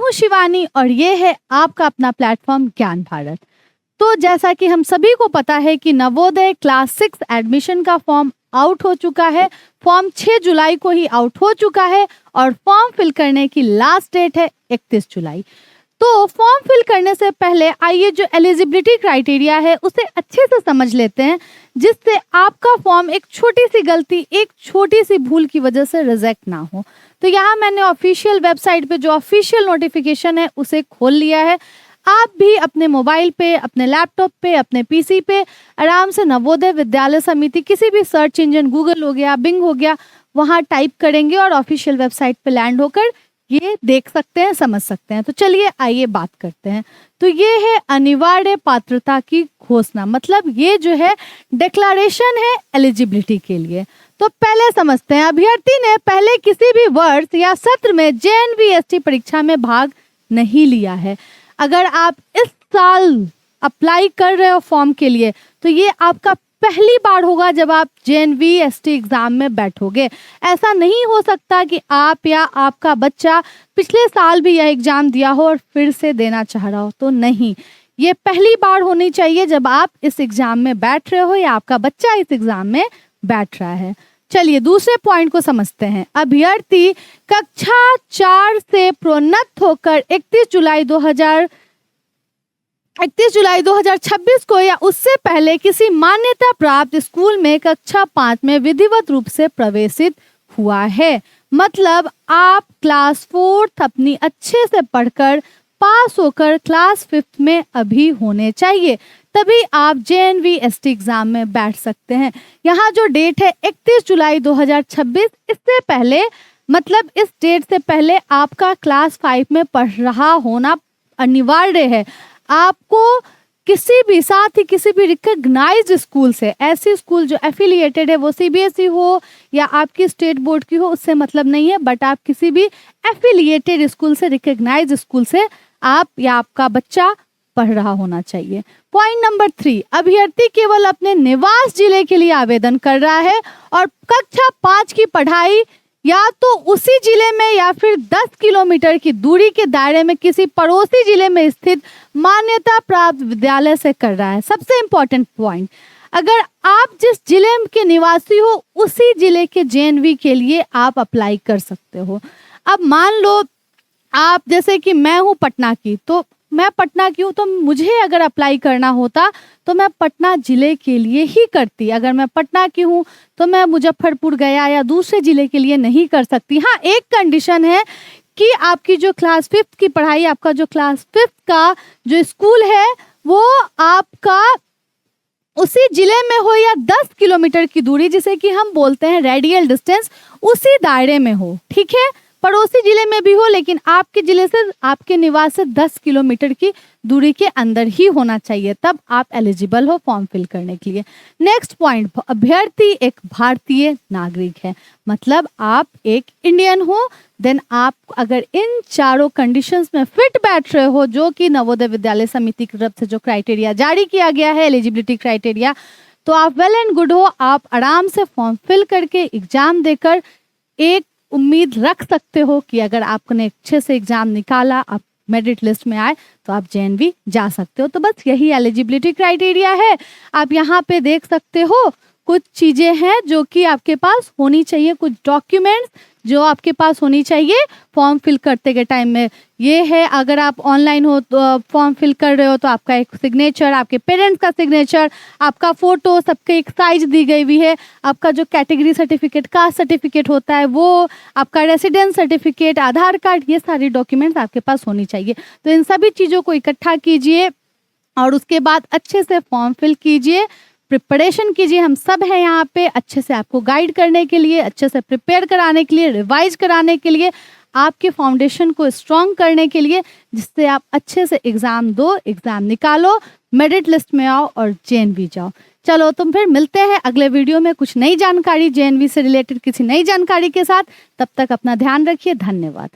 हूँ शिवानी और ये है आपका अपना प्लेटफॉर्म ज्ञान भारत। तो जैसा कि हम सभी को पता है कि नवोदय क्लास 6 एडमिशन का फॉर्म आउट हो चुका है। फॉर्म 6 जुलाई को ही आउट हो चुका है और फॉर्म फिल करने की लास्ट डेट है 31 जुलाई। तो फॉर्म फिल करने से पहले आइए जो एलिजिबिलिटी क्राइटेरिया है उसे अच्छे से समझ लेते हैं, जिससे आपका फॉर्म एक छोटी सी गलती, एक छोटी सी भूल की वजह से रिजेक्ट ना हो। तो यहाँ मैंने ऑफिशियल वेबसाइट पे जो ऑफिशियल नोटिफिकेशन है उसे खोल लिया है। आप भी अपने मोबाइल पे, अपने लैपटॉप पे, अपने पीसी पे आराम से नवोदय विद्यालय समिति किसी भी सर्च इंजन, गूगल हो गया, बिंग हो गया, वहाँ टाइप करेंगे और ऑफिशियल वेबसाइट पे लैंड होकर ये देख सकते हैं, समझ सकते हैं। तो चलिए आइए बात करते हैं। तो ये है अनिवार्य पात्रता की घोषणा, मतलब ये जो है डिक्लेरेशन है एलिजिबिलिटी के लिए। तो पहले समझते हैं, अभ्यर्थी ने पहले किसी भी वर्ष या सत्र में JNV-ST परीक्षा में भाग नहीं लिया है। अगर आप इस साल अप्लाई कर रहे हो फॉर्म के लिए तो ये आपका पहली बार होगा जब आप JNV-ST एग्जाम में बैठोगे। ऐसा नहीं हो सकता कि आप या आपका बच्चा पिछले साल भी यह एग्जाम दिया हो और फिर से देना चाह रहा हो, तो नहीं, ये पहली बार होनी चाहिए जब आप इस एग्जाम में बैठ रहे हो या आपका बच्चा इस एग्जाम में बैठ रहा है। चलिए दूसरे पॉइंट को समझते हैं। अभ्यर्थी कक्षा 4 से प्रोन्नत होकर 31 जुलाई 2026 को या उससे पहले किसी मान्यता प्राप्त स्कूल में कक्षा 5 में विधिवत रूप से प्रवेशित हुआ है। मतलब आप क्लास 4 अपनी अच्छे से पढ़कर पास होकर क्लास 5 में अभी होने चाहिए, तभी आप JNV-ST एग्जाम में बैठ सकते हैं। यहाँ जो डेट है 31 जुलाई 2026, इससे पहले, मतलब इस डेट से पहले आपका क्लास 5 में पढ़ रहा होना अनिवार्य है। आपको किसी भी, साथ ही किसी भी रिकॉग्नाइज्ड स्कूल से, ऐसी स्कूल जो एफिलिएटेड है, वो CBSE हो या आपकी स्टेट बोर्ड की हो, उससे मतलब नहीं है, बट आप किसी भी एफिलिएटेड स्कूल से, रिकॉग्नाइज्ड स्कूल से आप या आपका बच्चा पढ़ रहा होना चाहिए। पॉइंट नंबर 3, अभ्यर्थी केवल अपने निवास जिले के लिए आवेदन कर रहा है और कक्षा 5 की पढ़ाई या तो उसी जिले में या फिर 10 किलोमीटर की दूरी के दायरे में किसी पड़ोसी जिले में स्थित मान्यता प्राप्त विद्यालय से कर रहा है। सबसे इम्पोर्टेंट पॉइंट, अगर आप जिस जिले के निवासी हो उसी जिले के JNV के लिए आप अप्लाई कर सकते हो। अब मान लो आप, जैसे कि मैं हूँ पटना की, तो मैं पटना की हूँ, तो मुझे अगर अप्लाई करना होता तो मैं पटना जिले के लिए ही करती। अगर मैं पटना की हूँ तो मैं मुजफ्फरपुर गया या दूसरे जिले के लिए नहीं कर सकती। हाँ, एक कंडीशन है कि आपकी जो क्लास 5 की पढ़ाई, आपका जो क्लास 5 का जो स्कूल है वो आपका उसी जिले में हो या 10 किलोमीटर की दूरी, जिसे कि हम बोलते हैं रेडियल डिस्टेंस, उसी दायरे में हो। ठीक है, पड़ोसी जिले में भी हो लेकिन आपके जिले से, आपके निवास से 10 किलोमीटर की दूरी के अंदर ही होना चाहिए, तब आप एलिजिबल हो फॉर्म फिल करने के लिए। नेक्स्ट पॉइंट, अभ्यर्थी एक भारतीय नागरिक है, मतलब आप एक इंडियन हो। देन आप अगर इन चारों कंडीशंस में फिट बैठ रहे हो, जो कि नवोदय विद्यालय समिति की तरफ से जो क्राइटेरिया जारी किया गया है, एलिजिबिलिटी क्राइटेरिया, तो आप वेल एंड गुड हो। आप आराम से फॉर्म फिल करके एग्जाम देकर एक उम्मीद रख सकते हो कि अगर आपने अच्छे से एग्जाम निकाला, आप मेरिट लिस्ट में आए, तो आप JNV जा सकते हो। तो बस यही एलिजिबिलिटी क्राइटेरिया है। आप यहाँ पे देख सकते हो कुछ चीज़ें हैं जो कि आपके पास होनी चाहिए, कुछ डॉक्यूमेंट्स जो आपके पास होनी चाहिए फॉर्म फिल करते के टाइम में। ये है, अगर आप ऑनलाइन हो तो फॉर्म फिल कर रहे हो तो आपका एक सिग्नेचर, आपके पेरेंट्स का सिग्नेचर, आपका फ़ोटो, सबके एक साइज दी गई हुई है, आपका जो कैटेगरी सर्टिफिकेट, कास्ट सर्टिफिकेट होता है वो, आपका रेसिडेंस सर्टिफिकेट, आधार कार्ड, ये सारी डॉक्यूमेंट्स आपके पास होनी चाहिए। तो इन सभी चीज़ों को इकट्ठा कीजिए और उसके बाद अच्छे से फॉर्म फिल कीजिए, प्रिपरेशन कीजिए। हम सब हैं यहाँ पे अच्छे से आपको गाइड करने के लिए, अच्छे से प्रिपेयर कराने के लिए, रिवाइज कराने के लिए, आपके फाउंडेशन को स्ट्रॉन्ग करने के लिए, जिससे आप अच्छे से एग्ज़ाम दो, एग्ज़ाम निकालो, मेरिट लिस्ट में आओ और JNV जाओ। चलो तुम फिर मिलते हैं अगले वीडियो में कुछ नई जानकारी, JNV से रिलेटेड किसी नई जानकारी के साथ। तब तक अपना ध्यान रखिए। धन्यवाद।